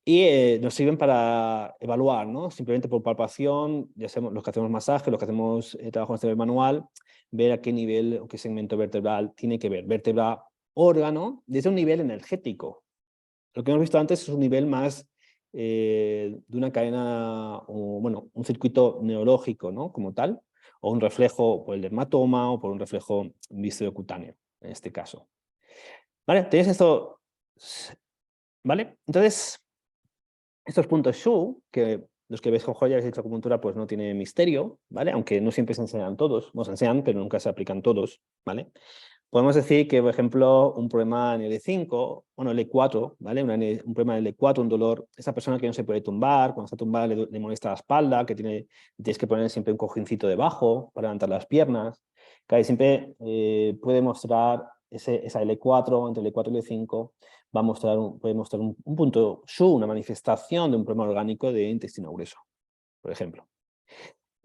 y nos sirven para evaluar, ¿no? Simplemente por palpación, ya sabemos, los que hacemos masaje, los que hacemos trabajo en este manual, ver a qué nivel o qué segmento vertebral tiene que ver, vértebra, órgano, desde un nivel energético. Lo que hemos visto antes es un nivel más de una cadena, o bueno, un circuito neurológico, ¿no? Como tal, o un reflejo por el dermatoma o por un reflejo viscerocutáneo, en este caso. ¿Vale? Tenéis esto, ¿vale? Entonces, estos puntos Shu, que Los que ves con joyas y hecho acupuntura pues no tiene misterio, ¿vale? Aunque no siempre se enseñan todos, no se enseñan, pero nunca se aplican todos, ¿vale? Podemos decir que, por ejemplo, un problema en L5, bueno, L4, ¿vale? Un problema en L4, un dolor, esa persona que no se puede tumbar, cuando está tumbada le molesta la espalda, que tienes que poner siempre un cojincito debajo para levantar las piernas, que siempre puede mostrar esa L4, entre L4 y L5, puede mostrar un punto SHU, una manifestación de un problema orgánico de intestino grueso, por ejemplo.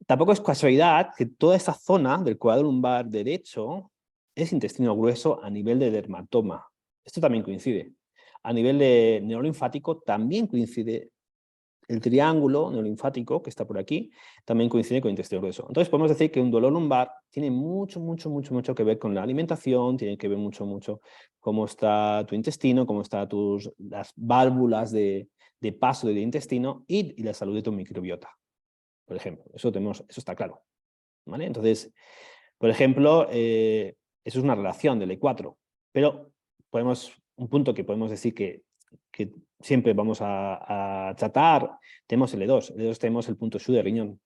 Tampoco es casualidad que toda esta zona del cuadro lumbar derecho es intestino grueso a nivel de dermatoma. Esto también coincide. A nivel de neurolinfático también coincide el triángulo neurolinfático que está por aquí, también coincide con el intestino grueso. Entonces podemos decir que un dolor lumbar tiene mucho que ver con la alimentación, tiene que ver mucho cómo está tu intestino, cómo están las válvulas de paso del intestino y la salud de tu microbiota, por ejemplo. Eso está claro, ¿vale? Entonces, por ejemplo, eso es una relación del E4, pero un punto que podemos decir que siempre vamos a tratar, tenemos el E2. El E2 tenemos el punto SHU de riñón.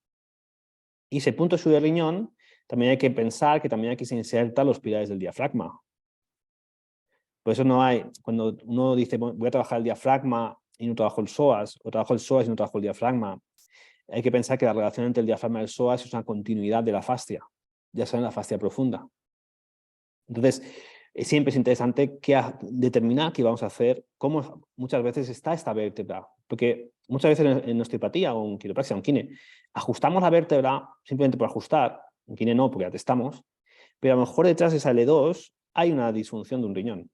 Y ese punto SHU de riñón también hay que pensar que también aquí se insertan los pilares del diafragma. Por eso cuando uno dice voy a trabajar el diafragma y no trabajo el psoas, o trabajo el psoas y no trabajo el diafragma, hay que pensar que la relación entre el diafragma y el psoas es una continuidad de la fascia, ya sea en la fascia profunda. Entonces, siempre es interesante determinar qué vamos a hacer, cómo muchas veces está esta vértebra. Porque muchas veces en osteopatía o en quiropraxia o en kine, ajustamos la vértebra simplemente por ajustar, en kine no, porque atestamos, pero a lo mejor detrás de esa L2 hay una disfunción de un riñón.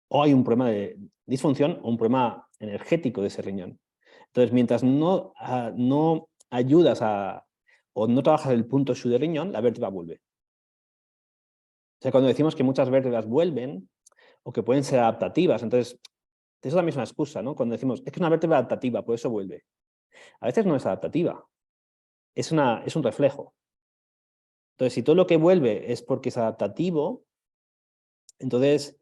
O hay un problema de disfunción o un problema energético de ese riñón. Entonces, mientras no ayudas o no trabajas el punto SHU de riñón, la vértebra vuelve. O sea, cuando decimos que muchas vértebras vuelven o que pueden ser adaptativas, entonces, eso también es una excusa, ¿no? Cuando decimos, es que es una vértebra adaptativa, por eso vuelve. A veces no es adaptativa, es un reflejo. Entonces, si todo lo que vuelve es porque es adaptativo, entonces,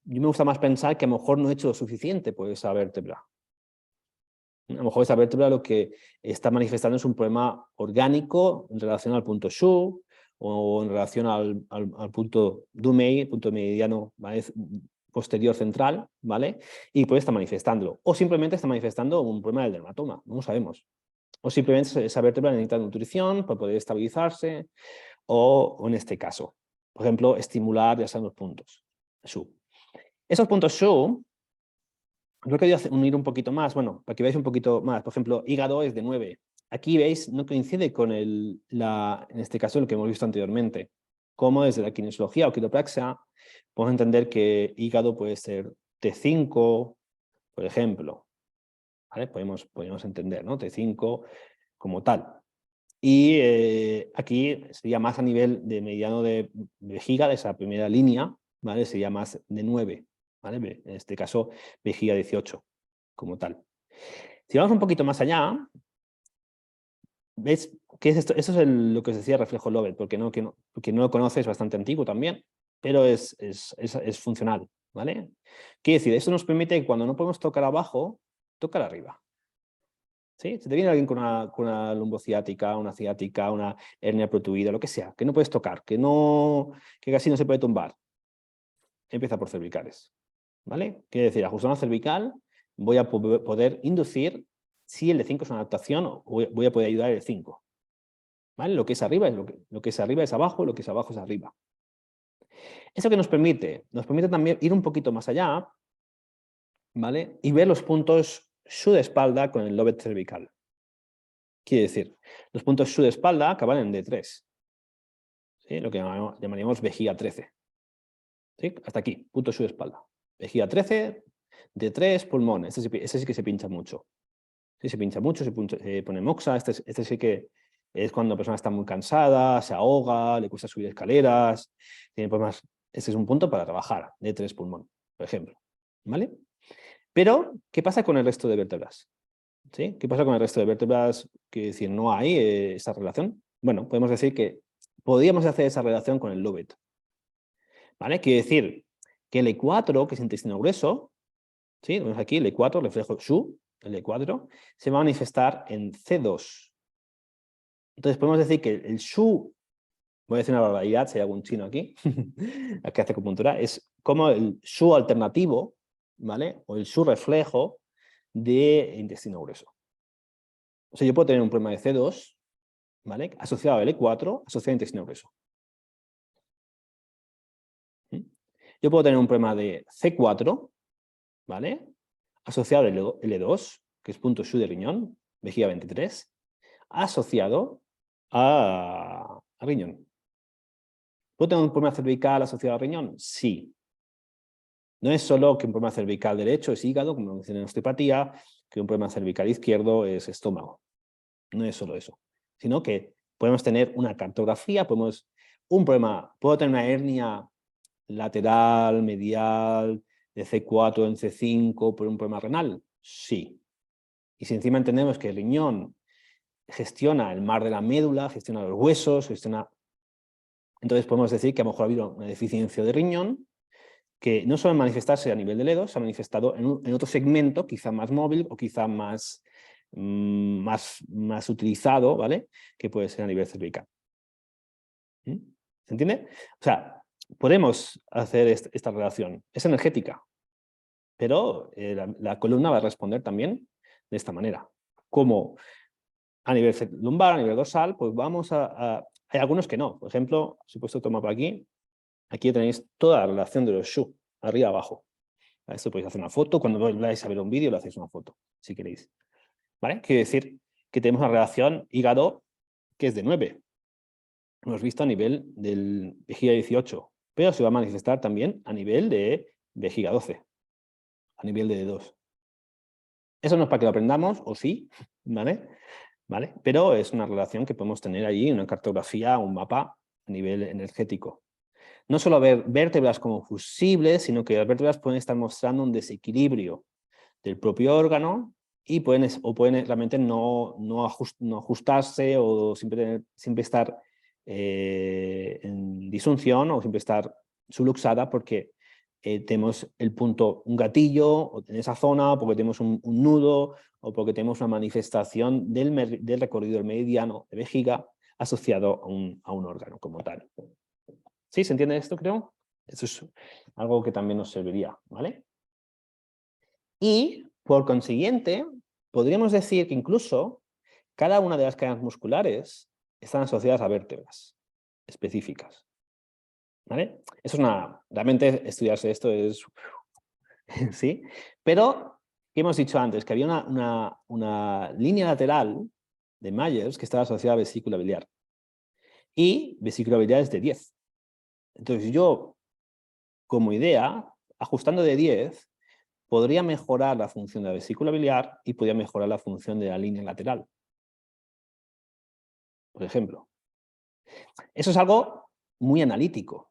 yo me gusta más pensar que a lo mejor no he hecho lo suficiente por esa vértebra. A lo mejor esa vértebra lo que está manifestando es un problema orgánico en relación al punto SHU o en relación al punto DUMEI, punto mediano, ¿vale? Posterior central, ¿vale? Y puede estar manifestándolo. O simplemente está manifestando un problema del dermatoma, no lo sabemos. O simplemente esa vértebra necesita nutrición para poder estabilizarse, o en este caso, por ejemplo, estimular ya sean los puntos SHU. Esos puntos SHU, yo quería unir un poquito más, bueno, para que veáis un poquito más. Por ejemplo, hígado es de 9. Aquí veis, no coincide con en este caso, lo que hemos visto anteriormente. Como desde la kinesiología o quiropraxia, podemos entender que hígado puede ser T5, por ejemplo. ¿Vale? Podemos entender, ¿no? T5 como tal. Y aquí sería más a nivel de mediano de vejiga, de esa primera línea, ¿vale? Sería más de 9. ¿Vale? En este caso, vejiga 18, como tal. Si vamos un poquito más allá, ¿ves qué es esto? Eso es lo que os decía reflejo Lovett, porque no lo conoces, es bastante antiguo también, pero es funcional, ¿vale? Quiere decir, esto nos permite que cuando no podemos tocar abajo, tocar arriba. ¿Sí? Si te viene alguien con una lumbociática, una ciática, una hernia protuida, lo que sea, que no puedes tocar, que casi no se puede tumbar, empieza por cervicales. ¿Vale? Quiere decir, ajustando la cervical, voy a poder inducir si el D5 es una adaptación o voy a poder ayudar el 5. ¿Vale? Lo que es arriba es lo que es arriba es abajo, lo que es abajo es arriba. ¿Eso que nos permite? Nos permite también ir un poquito más allá, ¿vale? Y ver los puntos SHU de espalda con el lobet cervical. Quiere decir, los puntos SHU de espalda acaban en D3. ¿Sí? Lo que llamaríamos vejiga 13. ¿Sí? Hasta aquí, punto SHU de espalda. Vejiga 13, D3, pulmón. Ese sí que se pincha mucho. Sí, se pincha mucho, se pone moxa. Este sí que es cuando la persona está muy cansada, se ahoga, le cuesta subir escaleras, tiene problemas. Este es un punto para trabajar, D3 pulmón, por ejemplo. ¿Vale? Pero, ¿qué pasa con el resto de vértebras? ¿Sí? ¿Qué pasa con el resto de vértebras? Que decir, no hay esa relación. Bueno, podemos decir que podríamos hacer esa relación con el lobet. ¿Vale? Quiere decir que el E4, que es intestino grueso, ¿sí? Vemos aquí el E4, reflejo SHU, L4, se va a manifestar en C2. Entonces podemos decir que el SHU, voy a decir una barbaridad, si hay algún chino aquí, que hace acupuntura, es como el SHU alternativo, ¿vale? O el SHU reflejo de intestino grueso. O sea, yo puedo tener un problema de C2, ¿vale? Asociado a L4, asociado a intestino grueso. Yo puedo tener un problema de C4, ¿vale? Asociado a L2, que es punto SHU de riñón, vejiga 23, asociado a riñón. ¿Puedo tener un problema cervical asociado a riñón? Sí. No es solo que un problema cervical derecho es hígado, como mencioné en osteopatía, que un problema cervical izquierdo es estómago. No es solo eso, sino que podemos tener una cartografía, puedo tener una hernia lateral, medial, de C4 en C5 por un problema renal. Sí. Y si encima entendemos que el riñón gestiona el mar de la médula, gestiona los huesos, entonces podemos decir que a lo mejor ha habido una deficiencia de riñón que no solo manifestarse a nivel del dedo, se ha manifestado en otro segmento, quizá más móvil o quizá más utilizado, ¿vale? Que puede ser a nivel cervical. ¿Se entiende? O sea, podemos hacer esta relación. Es energética, pero la columna va a responder también de esta manera. Como a nivel lumbar, a nivel dorsal, pues hay algunos que no. Por ejemplo, si he puesto otro mapa aquí tenéis toda la relación de los SHU, arriba abajo. A esto podéis hacer una foto, cuando vais a ver un vídeo lo hacéis una foto, si queréis. ¿Vale? Quiere decir que tenemos una relación hígado que es de 9. Lo hemos visto a nivel del vejiga 18, pero se va a manifestar también a nivel de vejiga 12, a nivel de D2. Eso no es para que lo aprendamos, o sí, ¿vale? ¿Vale? Pero es una relación que podemos tener allí, una cartografía, un mapa a nivel energético. No solo ver vértebras como fusibles, sino que las vértebras pueden estar mostrando un desequilibrio del propio órgano y pueden realmente no ajustarse o siempre estar en disfunción o siempre estar subluxada porque tenemos un gatillo en esa zona, o porque tenemos un nudo, o porque tenemos una manifestación del recorrido del meridiano de vejiga asociado a un órgano como tal. ¿Sí? ¿Se entiende esto, creo? Eso es algo que también nos serviría, ¿vale? Y, por consiguiente, podríamos decir que incluso cada una de las cadenas musculares están asociadas a vértebras específicas, ¿vale? Realmente estudiarse esto es... ¿sí? Pero, ¿qué hemos dicho antes? Que había una línea lateral de Myers que estaba asociada a vesícula biliar. Y vesícula biliar es de 10. Entonces yo, como idea, ajustando de 10, podría mejorar la función de la vesícula biliar y podría mejorar la función de la línea lateral, por ejemplo. Eso es algo muy analítico,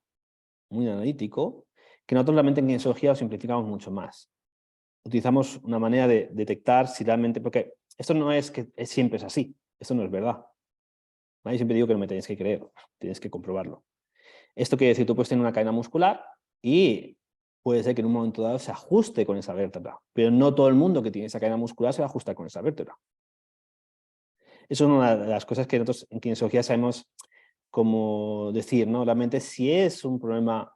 que nosotros realmente en kinesiología lo simplificamos mucho más. Utilizamos una manera de detectar si realmente, porque esto no es que siempre es así, esto no es verdad. ¿Vale? Siempre digo que no me tenéis que creer, tienes que comprobarlo. Esto quiere decir, tú puedes tener una cadena muscular y puede ser que en un momento dado se ajuste con esa vértebra, pero no todo el mundo que tiene esa cadena muscular se va a ajustar con esa vértebra. Eso es una de las cosas que nosotros en kinesiología sabemos cómo decir, ¿no? Realmente si es un problema,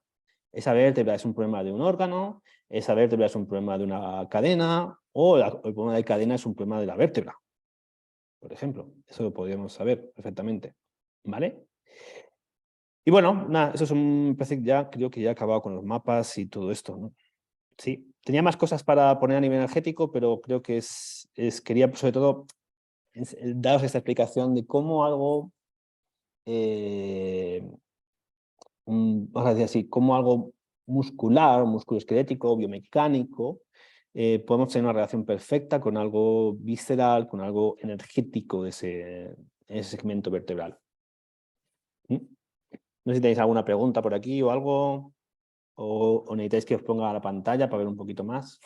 esa vértebra es un problema de un órgano, esa vértebra es un problema de una cadena, o el problema de cadena es un problema de la vértebra, por ejemplo. Eso lo podríamos saber perfectamente, ¿vale? Y bueno, nada, eso es ya creo que ya he acabado con los mapas y todo esto, ¿no? Sí, tenía más cosas para poner a nivel energético, pero creo que quería sobre todo daros esta explicación de cómo algo, vamos a decir así, cómo algo muscular, musculoesquelético, biomecánico, podemos tener una relación perfecta con algo visceral, con algo energético de ese segmento vertebral. No sé si tenéis alguna pregunta por aquí o algo, o necesitáis que os ponga a la pantalla para ver un poquito más.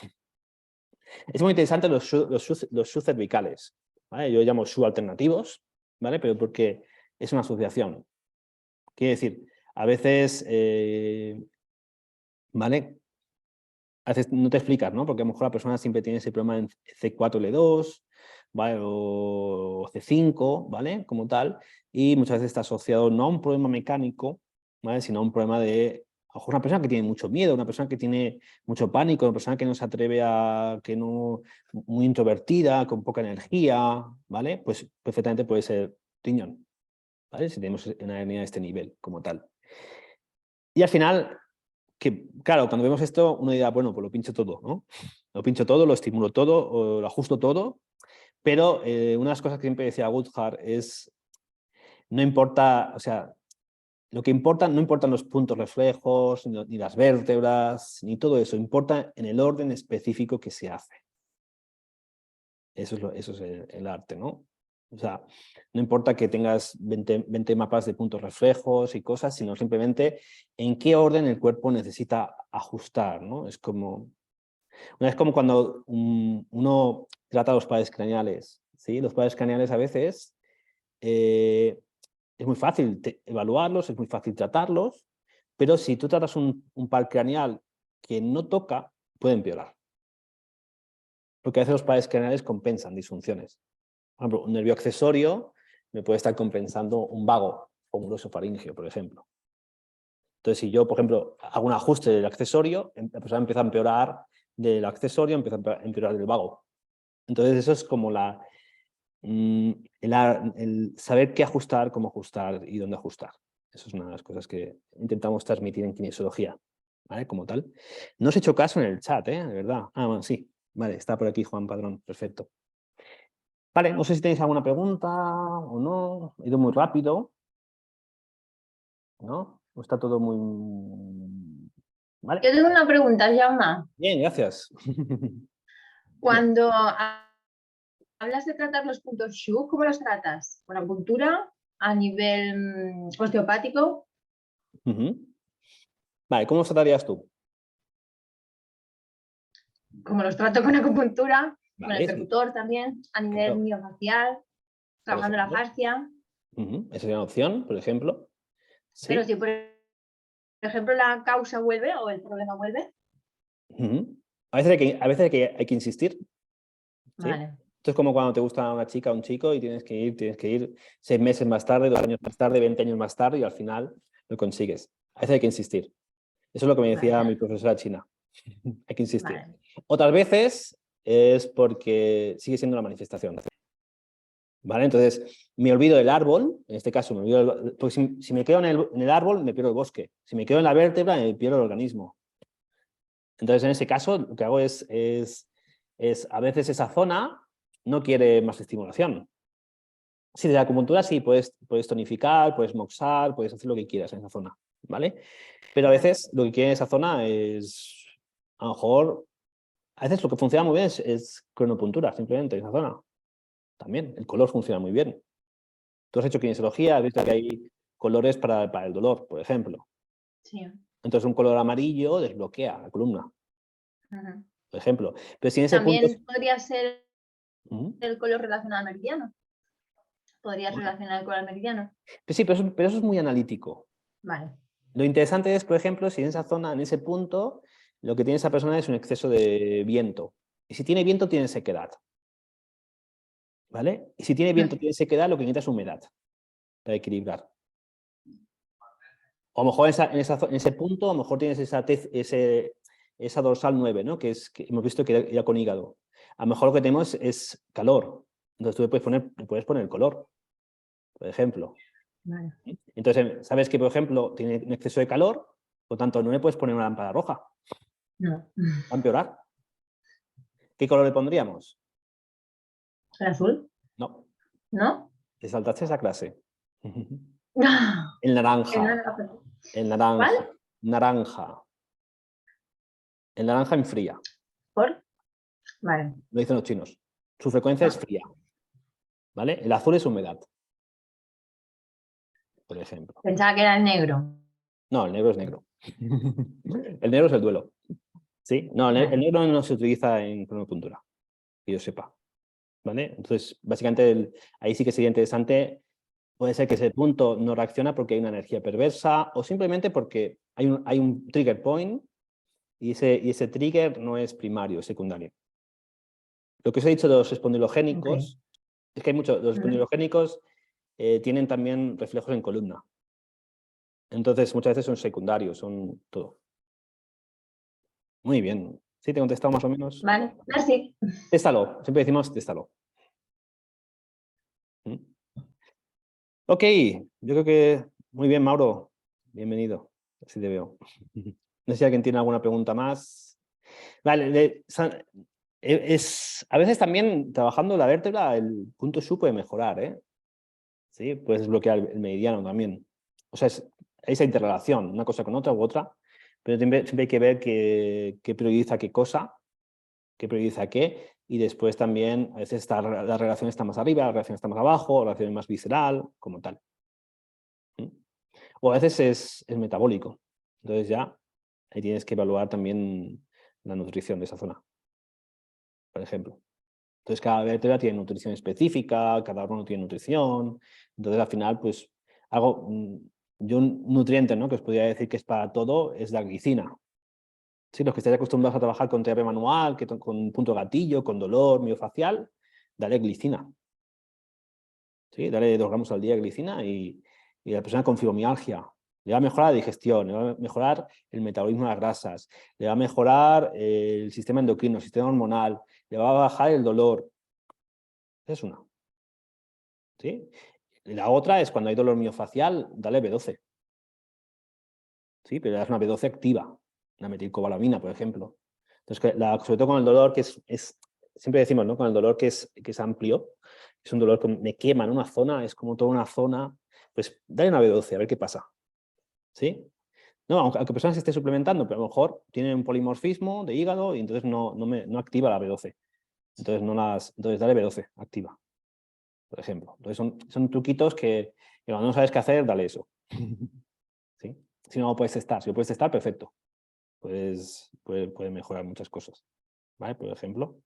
Es muy interesante los SHU cervicales, ¿vale? Yo llamo SHU alternativos, ¿vale? Pero porque es una asociación. Quiere decir, a veces, ¿vale? a veces no te explicas, ¿no? Porque a lo mejor la persona siempre tiene ese problema en C4, L2, ¿vale? O C5, ¿vale? Como tal, y muchas veces está asociado no a un problema mecánico, ¿vale? Sino a un problema de, a lo mejor una persona que tiene mucho miedo, una persona que tiene mucho pánico, una persona que no se atreve a, que no, muy introvertida, con poca energía, ¿vale? Pues perfectamente puede ser riñón, ¿vale? Si tenemos una hernia de este nivel como tal. Y al final, que claro, cuando vemos esto, uno dirá, bueno, pues lo pincho todo, ¿no? Lo pincho todo, lo estimulo todo, o lo ajusto todo, pero una de las cosas que siempre decía Woodhart es, no importa, o sea, lo que importa, no importan los puntos reflejos, ni las vértebras, ni todo eso, importa en el orden específico que se hace. Eso es el arte, ¿no? O sea, no importa que tengas 20 mapas de puntos reflejos y cosas, sino simplemente en qué orden el cuerpo necesita ajustar, ¿no? Es como, es como cuando uno trata los pares craneales, ¿sí? Los pares craneales a veces es muy fácil evaluarlos, es muy fácil tratarlos, pero si tú tratas un par craneal que no toca, puede empeorar. Porque a veces los pares craneales compensan disfunciones. Por ejemplo, un nervio accesorio me puede estar compensando un vago o un glosofaringeo, por ejemplo. Entonces, si yo, por ejemplo, hago un ajuste del accesorio, la persona empieza a empeorar del accesorio, empieza a empeorar del vago. Entonces, eso es como el saber qué ajustar, cómo ajustar y dónde ajustar. Eso es una de las cosas que intentamos transmitir en kinesiología, ¿vale? Como tal. No os he hecho caso en el chat, ¿eh? De verdad. Ah, bueno, sí. Vale, está por aquí Juan Padrón. Perfecto. Vale, no sé si tenéis alguna pregunta o no. He ido muy rápido, ¿no? ¿O está todo muy... ¿Vale? Yo tengo una pregunta, Jaume. Bien, gracias. Cuando hablas de tratar los puntos Shu, ¿cómo los tratas? ¿Con acupuntura? ¿A nivel osteopático? Vale, ¿cómo los tratarías tú? ¿Cómo los trato con acupuntura? Con el Vale, sí, percutor también, a nivel claro, miofacial, por trabajando la ejemplo. fascia. Esa sería una opción, por ejemplo. Pero Sí. si, por ejemplo, la causa vuelve o el problema vuelve, A veces hay que insistir, ¿sí? vale. Esto es como cuando te gusta una chica o un chico y tienes que ir 6 meses más tarde, 2 años más tarde, 20 años más tarde y al final lo consigues. A veces hay que insistir. Eso es lo que me decía mi Vale, profesora china. Hay que insistir. vale. Otras veces es porque sigue siendo una manifestación. ¿Vale? Entonces, me olvido del árbol, en este caso, porque si me quedo en el árbol, me pierdo el bosque. Si me quedo en la vértebra, me pierdo el organismo. Entonces, en ese caso, lo que hago es a veces esa zona no quiere más estimulación. Si de la acupuntura sí, puedes tonificar, puedes moxar, puedes hacer lo que quieras en esa zona, ¿vale? Pero a veces lo que quiere esa zona es, a lo mejor, a veces lo que funciona muy bien es cronopuntura, simplemente en esa zona. También, el color funciona muy bien. Tú has hecho kinesiología, has visto que hay colores para el dolor, por ejemplo. Sí. Entonces un color amarillo desbloquea la columna, Ujú. por ejemplo. Pero si en ese punto... También podría ser Ujú. el color relacionado al meridiano. Podrías relacionar el color al meridiano. Pues sí, pero eso es muy analítico. Vale. Lo interesante es, por ejemplo, si en esa zona, en ese punto, lo que tiene esa persona es un exceso de viento. Y si tiene viento, tiene sequedad. ¿Vale? Y si tiene viento, tiene sequedad, lo que necesita es humedad para equilibrar. O a lo mejor en ese punto, a lo mejor tienes esa dorsal 9, ¿no? Que hemos visto que era con hígado. A lo mejor lo que tenemos es calor. Entonces tú le puedes poner el color, por ejemplo. Vale. Entonces, sabes que, por ejemplo, tiene un exceso de calor, por tanto, no le puedes poner una lámpara roja. No. Va a empeorar. ¿Qué color le pondríamos? ¿El azul? No, ¿No? te saltaste esa clase. El Que no naranja, era el ¿Cuál? naranja, naranja. El naranja enfría, ¿Por? Vale. lo dicen los chinos. Su frecuencia es Ah, fría, ¿vale? El azul es humedad, por ejemplo. pensaba que era el negro. No, el negro es negro. El negro es el duelo. ¿Sí? No, el Vale. negro no se utiliza en cronopuntura, que yo sepa. ¿Vale? Entonces, básicamente, ahí sí que sería interesante. Puede ser que ese punto no reacciona porque hay una energía perversa o simplemente porque hay un trigger point y ese trigger no es primario, es secundario. Lo que os he dicho de los espondilogénicos, es que hay muchos, los espondilogénicos tienen también reflejos en columna. Entonces, muchas veces son secundarios, son todo. Muy bien. ¿Sí te he contestado más o menos? Vale, así. Téstalo, siempre decimos téstalo. Ok, yo creo que muy bien, Mauro. Bienvenido. Así te veo. No sé si alguien tiene alguna pregunta más. Vale, a veces también trabajando la vértebra, el punto SHU puede mejorar, ¿eh? Sí, puedes desbloquear el meridiano también. O sea, hay esa interrelación, una cosa con otra u otra, pero siempre hay que ver qué prioriza qué cosa, qué prioriza qué, y después también a veces la relación está más arriba, la relación está más abajo, la relación es más visceral, como tal. O a veces es metabólico. Entonces ya ahí tienes que evaluar también la nutrición de esa zona, por ejemplo. Entonces cada vértebra tiene nutrición específica, cada órgano tiene nutrición. Entonces al final, pues yo un nutriente, ¿no?, que os podría decir que es para todo es la glicina. Sí, los que estáis acostumbrados a trabajar con terapia manual, con punto gatillo, con dolor miofacial, dale glicina. ¿Sí? Dale 2 gramos al día de glicina y la persona con fibromialgia le va a mejorar la digestión, le va a mejorar el metabolismo de las grasas, le va a mejorar el sistema endocrino, el sistema hormonal, le va a bajar el dolor. Esa es una. ¿Sí? La otra es cuando hay dolor miofacial, dale B12. ¿Sí? Pero es una B12 activa, la metilcobalamina, por ejemplo. Entonces, sobre todo con el dolor que siempre decimos, ¿no?, con el dolor que es amplio, es un dolor que me quema en una zona, es como toda una zona, pues dale una B12 a ver qué pasa. ¿Sí? No, aunque personas se esté suplementando, pero a lo mejor tienen un polimorfismo de hígado y entonces no activa la B12. Entonces dale B12, activa, por ejemplo. Entonces son truquitos que cuando no sabes qué hacer, dale eso. ¿Sí? Si no lo puedes testar, si lo puedes testar, perfecto. Pues puede mejorar muchas cosas. ¿Vale? Por ejemplo.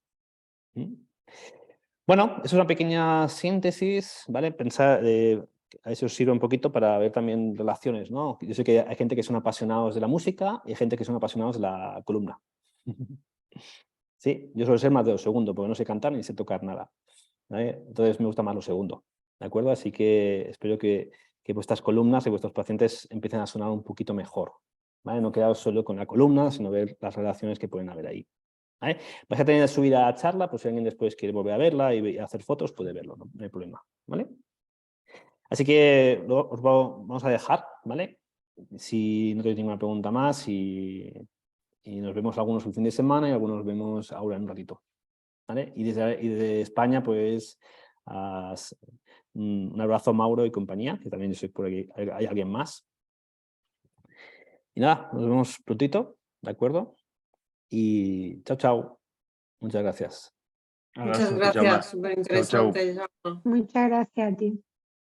Bueno, eso es una pequeña síntesis, ¿vale? Pensar, a ver si os sirve un poquito para ver también relaciones, ¿no? Yo sé que hay gente que son apasionados de la música y hay gente que son apasionados de la columna. Sí, yo suelo ser más de lo segundo, porque no sé cantar ni sé tocar nada, ¿vale? Entonces me gusta más lo segundo, ¿de acuerdo? Así que espero que vuestras columnas y vuestros pacientes empiecen a sonar un poquito mejor, ¿vale? No quedaros solo con la columna, sino ver las relaciones que pueden haber ahí. ¿Vale? Vais a tener que subir a la charla, pues si alguien después quiere volver a verla y hacer fotos, puede verlo, no hay problema, ¿vale? Así que os vamos a dejar, ¿vale? Si no tenéis ninguna pregunta más y nos vemos algunos el fin de semana y algunos nos vemos ahora en un ratito, ¿vale? Y desde España, pues un abrazo a Mauro y compañía, que también yo soy por aquí, hay alguien más. Y nada, nos vemos prontito, ¿de acuerdo? Y chao, chao. Muchas gracias. Muchas gracias, súper interesante. Muchas gracias a ti.